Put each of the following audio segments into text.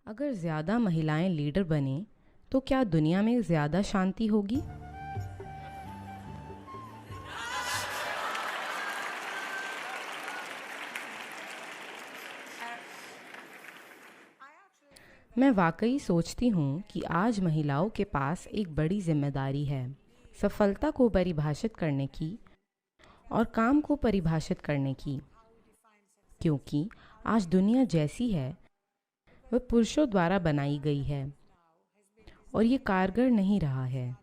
अगर ज़्यादा महिलाएं लीडर बने तो क्या दुनिया में ज़्यादा शांति होगी? मैं वाकई सोचती हूँ कि आज महिलाओं के पास एक बड़ी जिम्मेदारी है, सफलता को परिभाषित करने की और काम को परिभाषित करने की। क्योंकि आज दुनिया जैसी है वह पुरुषों द्वारा बनाई गई है और ये कारगर नहीं रहा है।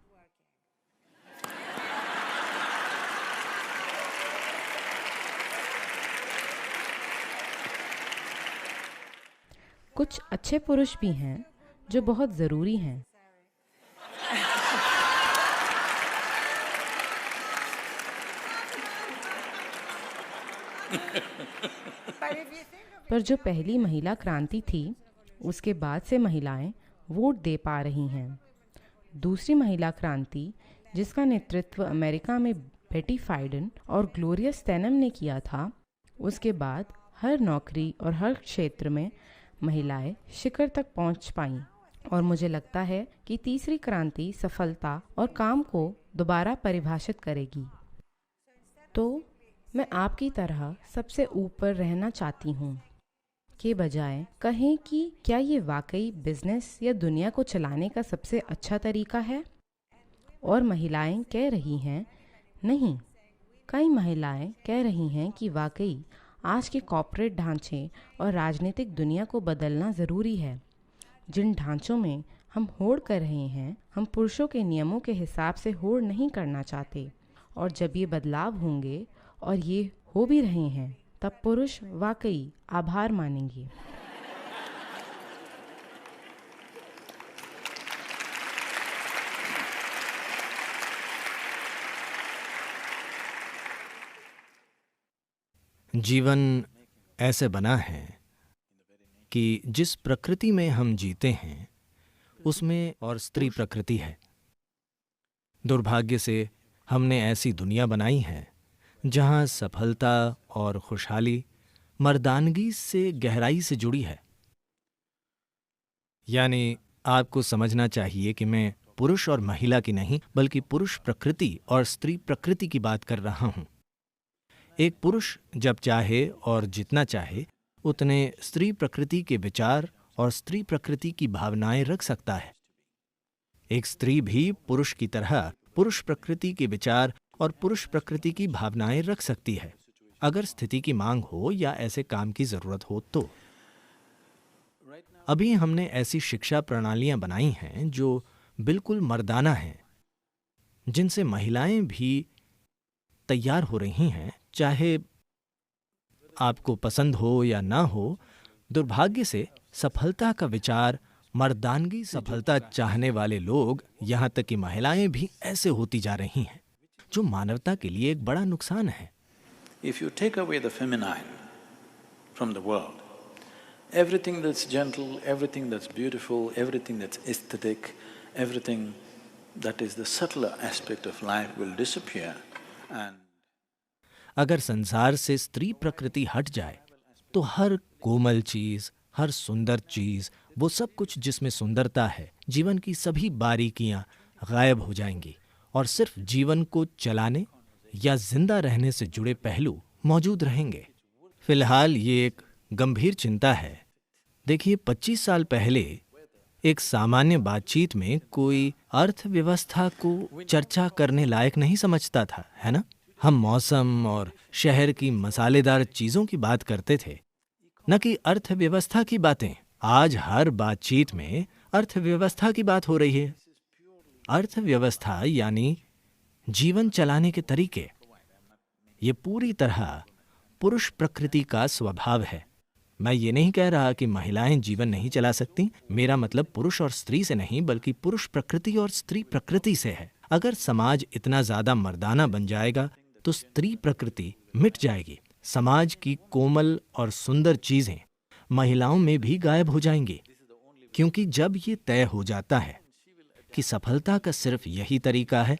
कुछ अच्छे पुरुष भी हैं जो बहुत ज़रूरी हैं, पर जो पहली महिला क्रांति थी उसके बाद से महिलाएं वोट दे पा रही हैं। दूसरी महिला क्रांति जिसका नेतृत्व अमेरिका में बेटी फाइडन और ग्लोरिया स्टेनम ने किया था, उसके बाद हर नौकरी और हर क्षेत्र में महिलाएं शिखर तक पहुंच पाईं। और मुझे लगता है कि तीसरी क्रांति सफलता और काम को दोबारा परिभाषित करेगी। तो मैं आपकी तरह सबसे ऊपर रहना चाहती हूँ के बजाय कहें कि क्या ये वाकई बिजनेस या दुनिया को चलाने का सबसे अच्छा तरीका है? और महिलाएं कह रही हैं नहीं। कई महिलाएं कह रही हैं कि वाकई आज के कॉर्पोरेट ढांचे और राजनीतिक दुनिया को बदलना ज़रूरी है। जिन ढांचों में हम होड़ कर रहे हैं, हम पुरुषों के नियमों के हिसाब से होड़ नहीं करना चाहते। और जब ये बदलाव होंगे, और ये हो भी रहे हैं, तब पुरुष वाकई आभार मानेंगे। जीवन ऐसे बना है कि जिस प्रकृति में हम जीते हैं उसमें और स्त्री प्रकृति है। दुर्भाग्य से हमने ऐसी दुनिया बनाई है जहां सफलता और खुशहाली मर्दानगी से गहराई से जुड़ी है। यानी आपको समझना चाहिए कि मैं पुरुष और महिला की नहीं बल्कि पुरुष प्रकृति और स्त्री प्रकृति की बात कर रहा हूं। एक पुरुष जब चाहे और जितना चाहे उतने स्त्री प्रकृति के विचार और स्त्री प्रकृति की भावनाएं रख सकता है। एक स्त्री भी पुरुष की तरह पुरुष प्रकृति के विचार और पुरुष प्रकृति की भावनाएं रख सकती है, अगर स्थिति की मांग हो या ऐसे काम की जरूरत हो तो। अभी हमने ऐसी शिक्षा प्रणालियां बनाई हैं जो बिल्कुल मर्दाना हैं, जिनसे महिलाएं भी तैयार हो रही हैं, चाहे आपको पसंद हो या ना हो। दुर्भाग्य से सफलता का विचार मर्दानगी सफलता चाहने वाले लोग, यहां तक कि महिलाएं भी ऐसे होती जा रही हैं, जो मानवता के लिए एक बड़ा नुकसान है। If you take away the feminine from the world, everything that's gentle, everything that's beautiful, everything that's aesthetic, everything that is the subtler aspect of life will disappear and अगर संसार से स्त्री प्रकृति हट जाए तो हर कोमल चीज, हर सुंदर चीज, वो सब कुछ जिसमें सुंदरता है, जीवन की सभी बारीकियां गायब हो जाएंगी और सिर्फ जीवन को चलाने या जिंदा रहने से जुड़े पहलू मौजूद रहेंगे। फिलहाल ये एक गंभीर चिंता है। देखिए, 25 साल पहले एक सामान्य बातचीत में कोई अर्थव्यवस्था को चर्चा करने लायक नहीं समझता था, है ना? हम मौसम और शहर की मसालेदार चीजों की बात करते थे, न कि अर्थव्यवस्था की बातें। आज हर बातचीत में अर्थव्यवस्था की बात हो रही है। अर्थव्यवस्था यानी जीवन चलाने के तरीके, ये पूरी तरह पुरुष प्रकृति का स्वभाव है। मैं ये नहीं कह रहा कि महिलाएं जीवन नहीं चला सकती। मेरा मतलब पुरुष और स्त्री से नहीं बल्कि पुरुष प्रकृति और स्त्री प्रकृति से है। अगर समाज इतना ज्यादा मर्दाना बन जाएगा तो स्त्री प्रकृति मिट जाएगी। समाज की कोमल और सुंदर चीजें महिलाओं में भी गायब हो जाएंगी, क्योंकि जब ये तय हो जाता है कि सफलता का सिर्फ यही तरीका है,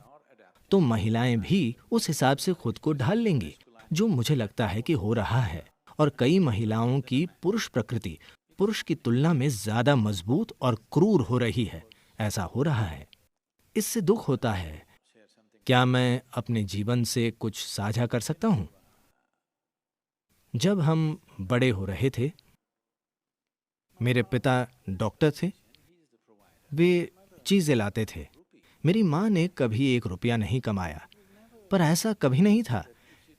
तो महिलाएं भी उस हिसाब से खुद को ढाल लेंगी, जो मुझे लगता है कि हो रहा है। और कई महिलाओं की पुरुष प्रकृति पुरुष की तुलना में ज्यादा मजबूत और क्रूर हो रही है। ऐसा हो रहा है, इससे दुख होता है। क्या मैं अपने जीवन से कुछ साझा कर सकता हूं? जब हम बड़े हो रहे थे, मेरे पिता डॉक्टर थे। वे चीजें लाते थे। मेरी माँ ने कभी 1 रुपया नहीं कमाया, पर ऐसा कभी नहीं था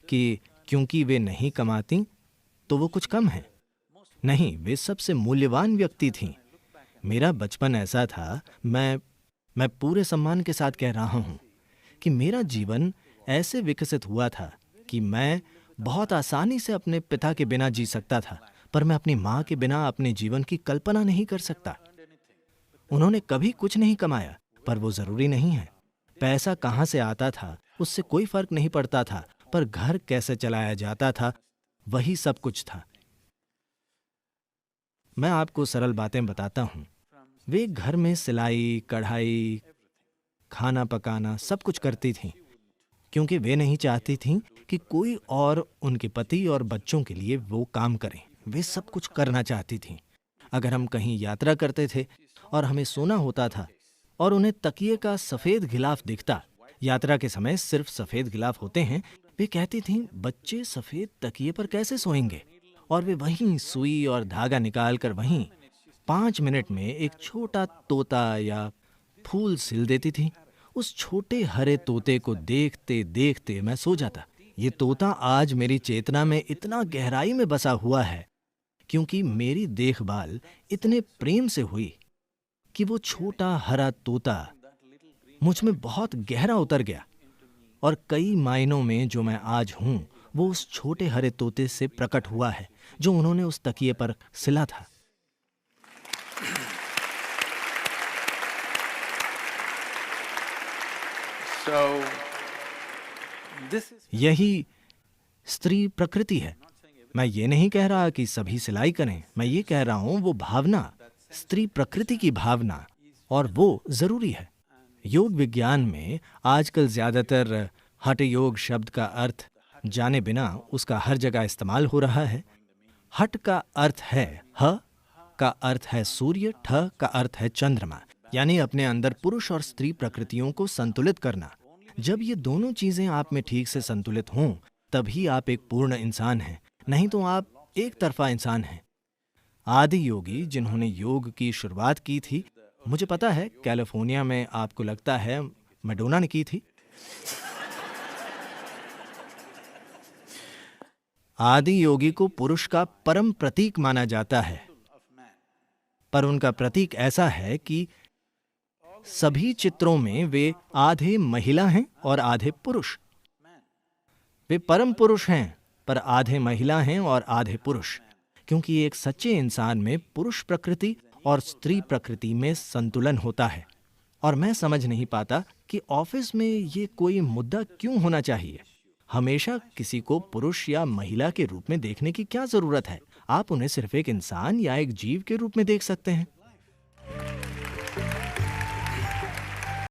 कि क्योंकि वे नहीं कमाती तो वो कुछ कम है। नहीं, वे सबसे मूल्यवान व्यक्ति थीं। मेरा बचपन ऐसा था, मैं पूरे सम्मान के साथ कह रहा हूं कि मेरा जीवन ऐसे विकसित हुआ था कि मैं बहुत आसानी से अपने पिता के बिना जी सकता था, पर मैं अपनी माँ के बिना अपने जीवन की कल्पना नहीं कर सकता। उन्होंने कभी कुछ नहीं कमाया, पर वो जरूरी नहीं है। पैसा कहाँ से आता था उससे कोई फर्क नहीं पड़ता था, पर घर कैसे चलाया जाता था वही सब कुछ था। मैं आपको सरल बातें बताता हूं। वे घर में सिलाई, कढ़ाई, खाना पकाना सब कुछ करती थीं, क्योंकि वे नहीं चाहती थीं कि कोई और उनके पति और बच्चों के लिए वो काम करें। वे सब कुछ करना चाहती थीं। अगर हम कहीं यात्रा करते थे और हमें सोना होता था और उन्हें तकिए का सफेद गिलाफ दिखता, यात्रा के समय सिर्फ सफेद गिलाफ होते हैं, वे कहती थीं, बच्चे सफेद तकिए पर कैसे सोएंगे? और वे वहीं सुई और धागा निकालकर वहीं 5 मिनट में एक छोटा तोता या फूल सिल देती थी। उस छोटे हरे तोते को देखते देखते मैं सो जाता। ये तोता आज मेरी चेतना में इतना गहराई में बसा हुआ है क्योंकि मेरी देखभाल इतने प्रेम से हुई कि वो छोटा हरा तोता मुझ में बहुत गहरा उतर गया, और कई मायनों में जो मैं आज हूं वो उस छोटे हरे तोते से प्रकट हुआ है जो उन्होंने उस तकिए पर सिला था। यही स्त्री प्रकृति है। मैं ये नहीं कह रहा कि सभी सिलाई करें, मैं ये कह रहा हूं वो भावना, स्त्री प्रकृति की भावना, और वो जरूरी है। योग विज्ञान में आजकल ज्यादातर हठ योग शब्द का अर्थ जाने बिना उसका हर जगह इस्तेमाल हो रहा है। हठ का अर्थ है ह का अर्थ है सूर्य, ठ का अर्थ है चंद्रमा, यानी अपने अंदर पुरुष और स्त्री प्रकृतियों को संतुलित करना। जब ये दोनों चीजें आप में ठीक से संतुलित हों, तभी आप एक पूर्ण इंसान हैं, नहीं तो आप एक तरफा इंसान हैं। आदि योगी जिन्होंने योग की शुरुआत की थी, मुझे पता है कैलिफोर्निया में आपको लगता है मैडोना ने की थी। आदि योगी को पुरुष का परम प्रतीक माना जाता है, पर उनका प्रतीक ऐसा है कि सभी चित्रों में वे आधे महिला हैं और आधे पुरुष। वे परम पुरुष हैं, पर आधे महिला हैं और आधे पुरुष, क्योंकि एक सच्चे इंसान में पुरुष प्रकृति और स्त्री प्रकृति में संतुलन होता है। और मैं समझ नहीं पाता कि ऑफिस में ये कोई मुद्दा क्यों होना चाहिए। हमेशा किसी को पुरुष या महिला के रूप में देखने की क्या जरूरत है? आप उन्हें सिर्फ एक इंसान या एक जीव के रूप में देख सकते हैं।